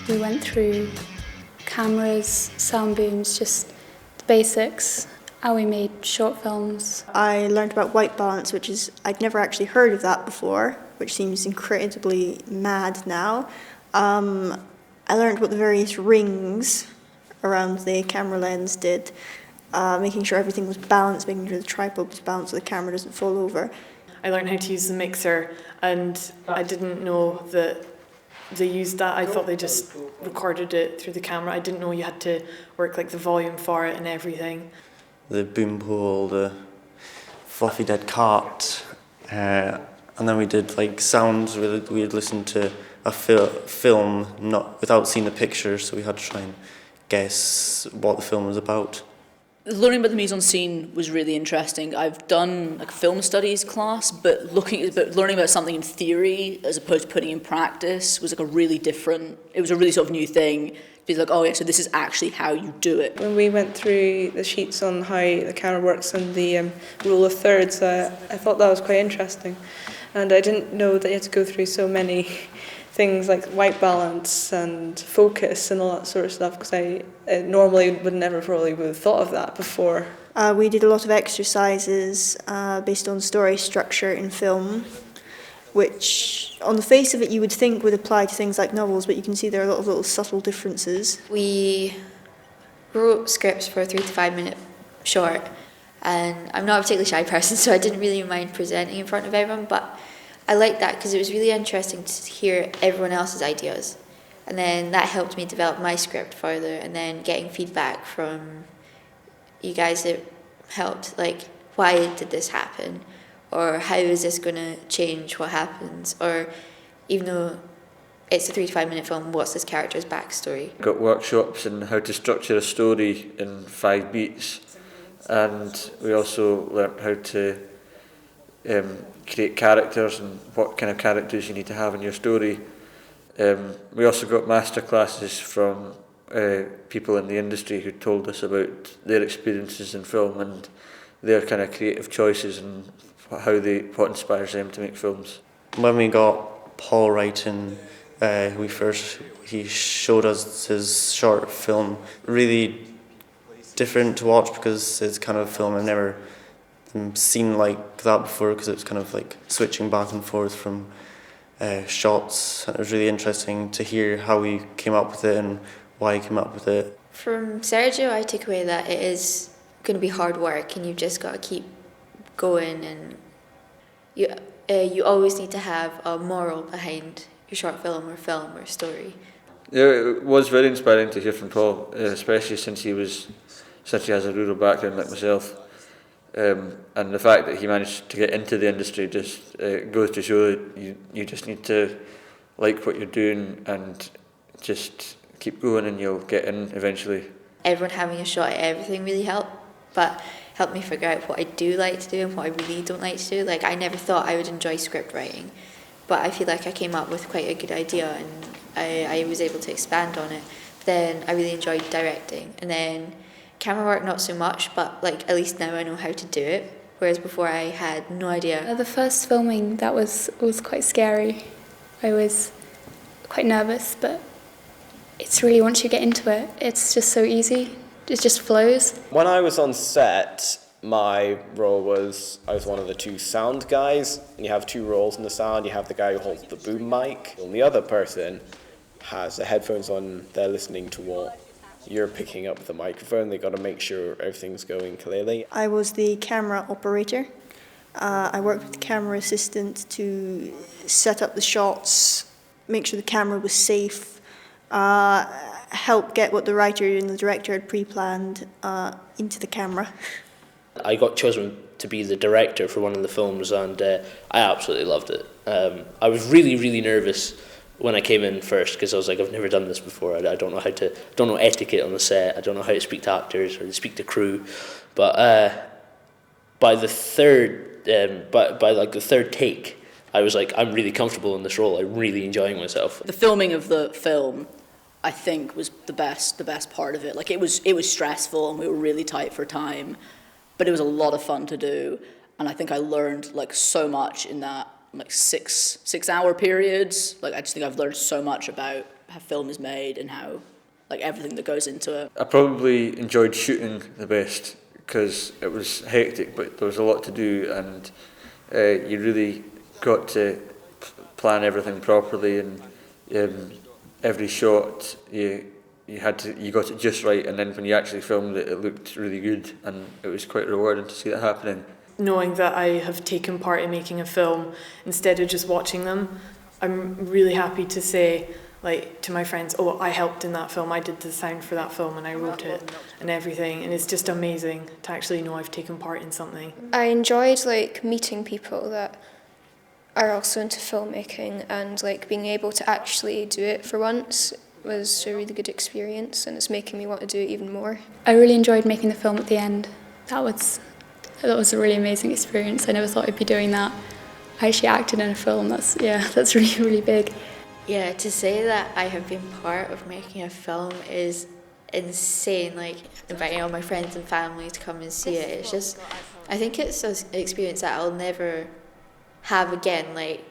We went through cameras, sound booms, just the basics, how we made short films. I learned about white balance, which is, I'd never actually heard of that before, which seems incredibly mad now. I learned what the various rings around the camera lens did, making sure everything was balanced, making sure the tripod was balanced so the camera doesn't fall over. I learned how to use the mixer, and I didn't know that they used that. I thought they just recorded it through the camera. I didn't know you had to work like the volume for it and everything. The boom pole, the fluffy dead cart, and then we did like sounds. We had listened to a film not without seeing the picture, so we had to try and guess what the film was about. Learning about the mise en scene was really interesting. I've done like a film studies class, but learning about something in theory as opposed to putting in practice was like a really different. It was a really sort of new thing. To be like, oh yeah, so this is actually how you do it. When we went through the sheets on how the camera works and the rule of thirds, I thought that was quite interesting, and I didn't know that you had to go through so many things like white balance and focus and all that sort of stuff, because I normally would never probably would have thought of that before. We did a lot of exercises based on story structure in film, which on the face of it you would think would apply to things like novels, but you can see there are a lot of little subtle differences. We wrote scripts for a 3 to 5 minute short, and I'm not a particularly shy person, so I didn't really mind presenting in front of everyone, but I liked that because it was really interesting to hear everyone else's ideas, and then that helped me develop my script further, and then getting feedback from you guys that helped, like, why did this happen, or how is this going to change what happens, or even though it's a 3 to 5 minute film, what's this character's backstory. Got workshops in how to structure a story in 5 beats, and we also learnt how to create characters and what kind of characters you need to have in your story. We also got master classes from people in the industry who told us about their experiences in film and their kind of creative choices and what inspires them to make films. When we got Paul writing, he showed us his short film. Really different to watch because it's kind of a film I've never seen like that before, because it was kind of like switching back and forth from shots, and it was really interesting to hear how he came up with it and why he came up with it. From Sergio, I took away that it is going to be hard work, and you've just got to keep going, and you always need to have a moral behind your short film or story. Yeah, it was very inspiring to hear from Paul, especially since he has a rural background like myself. And the fact that he managed to get into the industry just goes to show that you just need to like what you're doing and just keep going, and you'll get in eventually. Everyone having a shot at everything really helped me figure out what I do like to do and what I really don't like to do. Like, I never thought I would enjoy script writing, but I feel like I came up with quite a good idea, and I was able to expand on it. But then I really enjoyed directing, and then camera work not so much, but like at least now I know how to do it, whereas before I had no idea. The first filming, that was quite scary. I was quite nervous, but it's really, once you get into it, it's just so easy. It just flows. When I was on set, my role was, I was one of the 2 sound guys, and you have 2 roles in the sound. You have the guy who holds the boom mic, and the other person has the headphones on, they're listening to what you're picking up with the microphone. They got to make sure everything's going clearly. I was the camera operator. I worked with the camera assistant to set up the shots, make sure the camera was safe, help get what the writer and the director had pre-planned into the camera. I got chosen to be the director for one of the films, and I absolutely loved it. I was really, really nervous when I came in first, because I was like, I've never done this before. I don't know etiquette on the set. I don't know how to speak to actors or to speak to crew. But by the third take, I was like, I'm really comfortable in this role. I'm really enjoying myself. The filming of the film, I think, was the best part of it. Like, it was stressful, and we were really tight for time, but it was a lot of fun to do, and I think I learned like so much in that like 6 hour periods. Like, I just think I've learned so much about film is made and how, like, everything that goes into it. I probably enjoyed shooting the best because it was hectic, but there was a lot to do, and you really got to plan everything properly, and every shot you got it just right, and then when you actually filmed it, it looked really good, and it was quite rewarding to see that happening. Knowing that I have taken part in making a film instead of just watching them, I'm really happy to say, like, to my friends, oh, I helped in that film, I did the sound for that film and I wrote it and everything, and it's just amazing to actually know I've taken part in something. I enjoyed like meeting people that are also into filmmaking, and like being able to actually do it for once was a really good experience, and it's making me want to do it even more. I really enjoyed making the film at the end. That was a really amazing experience. I never thought I'd be doing that. I actually acted in a film. That's really, really big. Yeah, to say that I have been part of making a film is insane. Like, inviting all my friends and family to come and see it. It's just, I think it's an experience that I'll never have again, like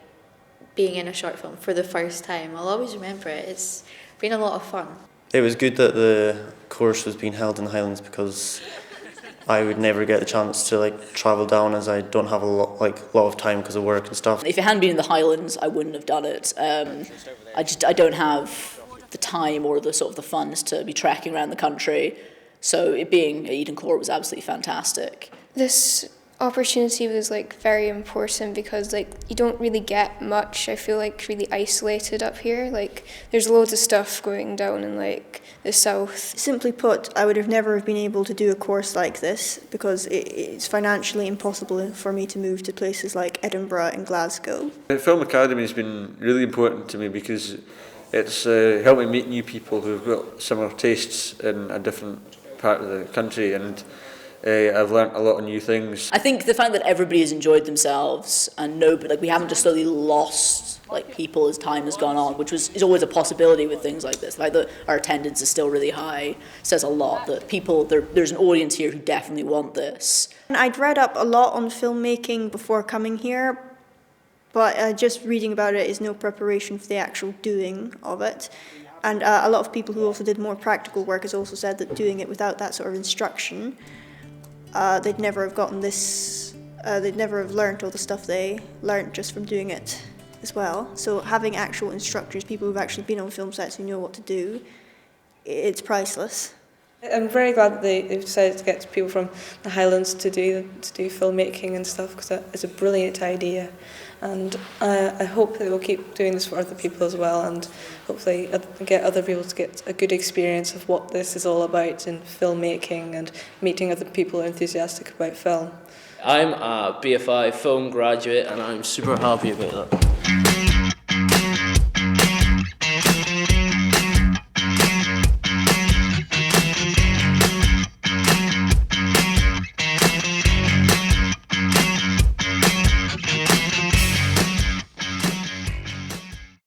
being in a short film for the first time. I'll always remember it. It's been a lot of fun. It was good that the course was being held in the Highlands, because I would never get the chance to like travel down, as I don't have a lot of time because of work and stuff. If it hadn't been in the Highlands, I wouldn't have done it. I don't have the time or the sort of the funds to be trekking around the country. So it being at Eden Court was absolutely fantastic. This opportunity was like very important because like you don't really get much. I feel like really isolated up here. Like there's loads of stuff going down in like the south. Simply put, I would have never been able to do a course like this because it's financially impossible for me to move to places like Edinburgh and Glasgow. The Film Academy has been really important to me because it's helped me meet new people who've got similar tastes in a different part of the country, and I've learnt a lot of new things. I think the fact that everybody has enjoyed themselves and we haven't just slowly lost like people as time has gone on, which is always a possibility with things like this. The fact that our attendance is still really high says a lot, that there's an audience here who definitely want this. I'd read up a lot on filmmaking before coming here, but just reading about it is no preparation for the actual doing of it. And a lot of people who also did more practical work has also said that doing it without that sort of instruction, they'd never have gotten this, they'd never have learnt all the stuff they learnt just from doing it as well. So having actual instructors, people who've actually been on film sets who know what to do, it's priceless. I'm very glad that they've decided to get people from the Highlands to do filmmaking and stuff, because it's a brilliant idea, and I hope they will keep doing this for other people as well, and hopefully get other people to get a good experience of what this is all about in filmmaking and meeting other people who are enthusiastic about film. I'm a BFI film graduate and I'm super happy about that.